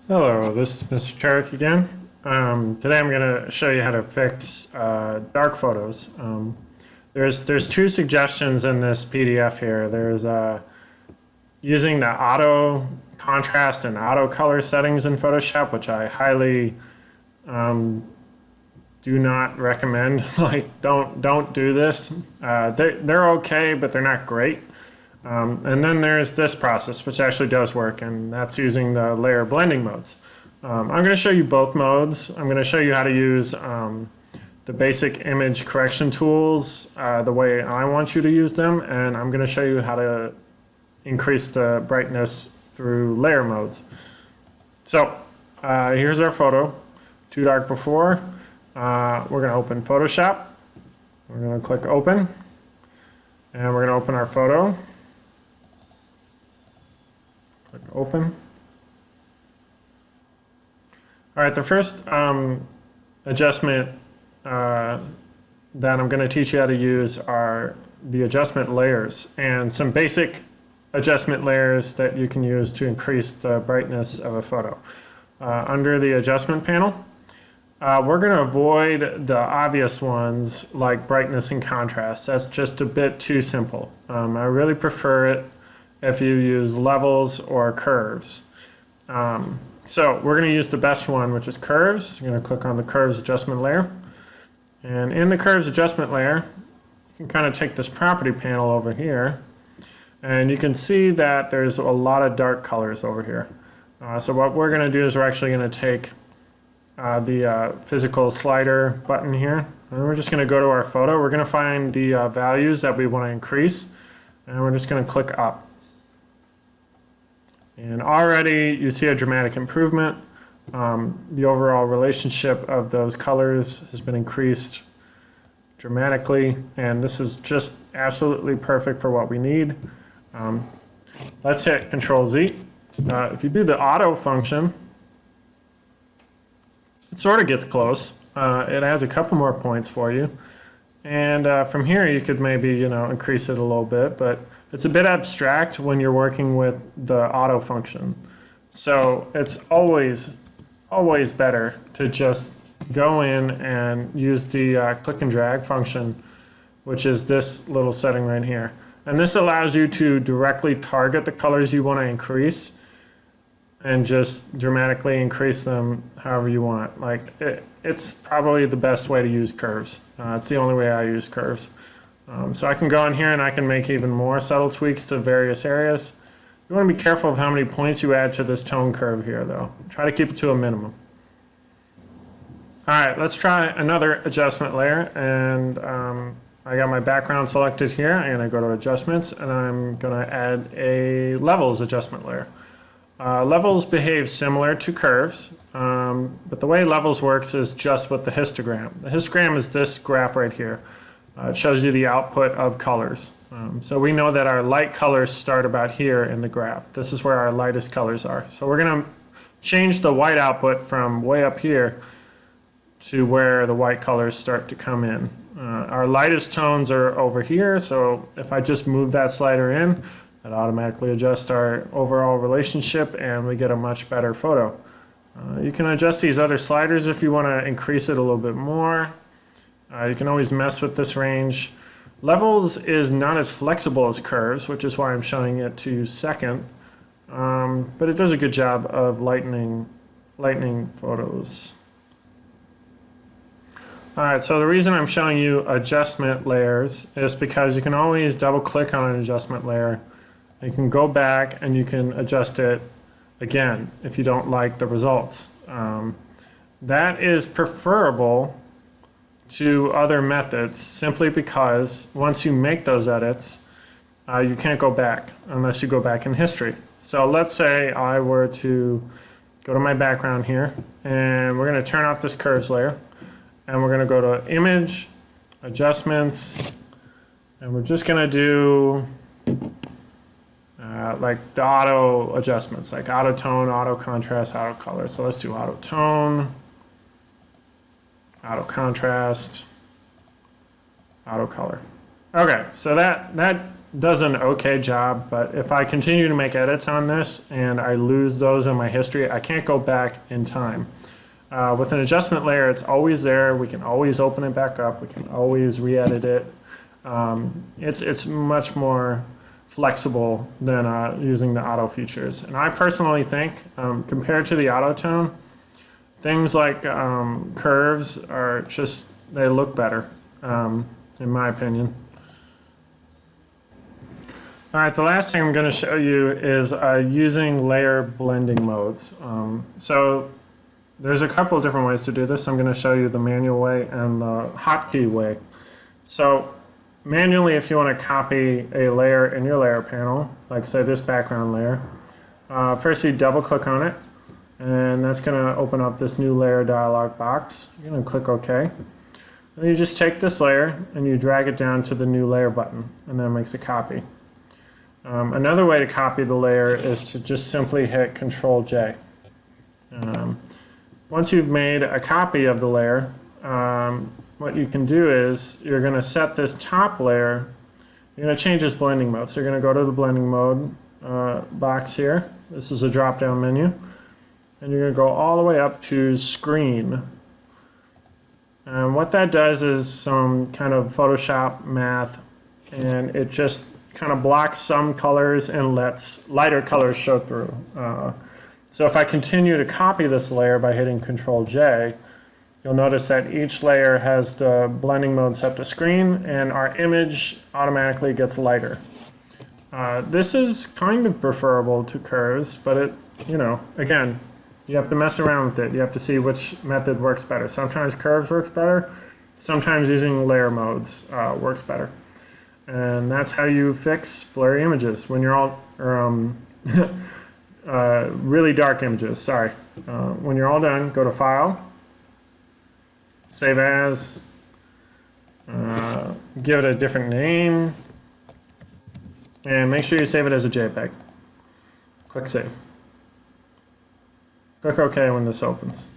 Hello, this is Mr. Tarek again. Today I'm going to show you how to fix dark photos. There's two suggestions in this PDF here. There's using the auto contrast and auto color settings in Photoshop, which I highly do not recommend. Like, don't do this. They're okay, but they're not great. And then there's this process, which actually does work, and that's using the layer blending modes. I'm going to show you both modes. I'm going to show you how to use the basic image correction tools the way I want you to use them, and I'm going to show you how to increase the brightness through layer modes. So here's our photo, too dark before. We're going to open Photoshop. We're going to click open, and we're going to open our photo. Click open. All right, the first adjustment that I'm going to teach you how to use are the adjustment layers and some basic adjustment layers that you can use to increase the brightness of a photo. Under the adjustment panel, we're going to avoid the obvious ones like brightness and contrast. That's just a bit too simple. I really prefer it if you use levels or curves. So we're going to use the best one, which is curves. I'm going to click on the curves adjustment layer. And in the curves adjustment layer, you can kind of take this property panel over here, and you can see that there's a lot of dark colors over here. So what we're going to do is we're actually going to take the physical slider button here, and we're just going to go to our photo. We're going to find the values that we want to increase, and we're just going to click up. And already you see a dramatic improvement. The overall relationship of those colors has been increased dramatically, and this is just absolutely perfect for what we need. Let's hit Control Z. If you do the auto function, it sort of gets close. It adds a couple more points for you. And from here you could maybe increase it a little bit, but it's a bit abstract when you're working with the auto function. So it's always better to just go in and use the click and drag function, which is this little setting right here. And this allows you to directly target the colors you want to increase and just dramatically increase them however you want. Like it's probably the best way to use curves. It's the only way I use curves. So I can go in here and I can make even more subtle tweaks to various areas. You want to be careful of how many points you add to this tone curve here, though. Try to keep it to a minimum. All right, let's try another adjustment layer, and I got my background selected here. I'm going to go to adjustments, and I'm going to add a levels adjustment layer. Levels behave similar to curves, but the way levels works is just with the histogram. The histogram is this graph right here. It shows you the output of colors. So we know that our light colors start about here in the graph. This is where our lightest colors are. So we're going to change the white output from way up here to where the white colors start to come in. Our lightest tones are over here, so if I just move that slider in, it automatically adjusts our overall relationship and we get a much better photo. You can adjust these other sliders if you want to increase it a little bit more. You can always mess with this range. Levels is not as flexible as curves, which is why I'm showing it to you second. But it does a good job of lightening photos. All right, so the reason I'm showing you adjustment layers is because you can always double click on an adjustment layer. You can go back and you can adjust it again if you don't like the results. That is preferable to other methods simply because once you make those edits, you can't go back unless you go back in history. So let's say I were to go to my background here, and we're going to turn off this curves layer, and we're going to go to Image, Adjustments, and we're just going to do like the auto adjustments, like auto tone, auto contrast, auto color. So let's do auto tone, auto contrast, auto color. Okay, so that does an okay job, but if I continue to make edits on this and I lose those in my history, I can't go back in time. With an adjustment layer, it's always there. We can always open it back up. We can always re-edit it. It's much more flexible than using the auto features. And I personally think, compared to the auto tone, things like curves are just, they look better, in my opinion. All right, the last thing I'm going to show you is using layer blending modes. So there's a couple of different ways to do this. I'm going to show you the manual way and the hotkey way. So manually, if you want to copy a layer in your layer panel, like say this background layer, first you double click on it, and that's going to open up this new layer dialog box. You're going to click OK. And you just take this layer and you drag it down to the new layer button, and that makes a copy. Another way to copy the layer is to just simply hit Control J. Once you've made a copy of the layer, what you can do is you're going to set this top layer, you're going to change its blending mode. So you're going to go to the blending mode box here. This is a drop down menu. And you're going to go all the way up to screen. And what that does is some kind of Photoshop math, and it just kind of blocks some colors and lets lighter colors show through. So if I continue to copy this layer by hitting Control J, you'll notice that each layer has the blending mode set to screen, and our image automatically gets lighter. This is kind of preferable to curves, but it, again, you have to mess around with it. You have to see which method works better. Sometimes curves works better. Sometimes using layer modes works better. And that's how you fix blurry images when you're all, really dark images, sorry. When you're all done, go to File, Save As, give it a different name, and make sure you save it as a JPEG. Click Save. Click OK when this opens.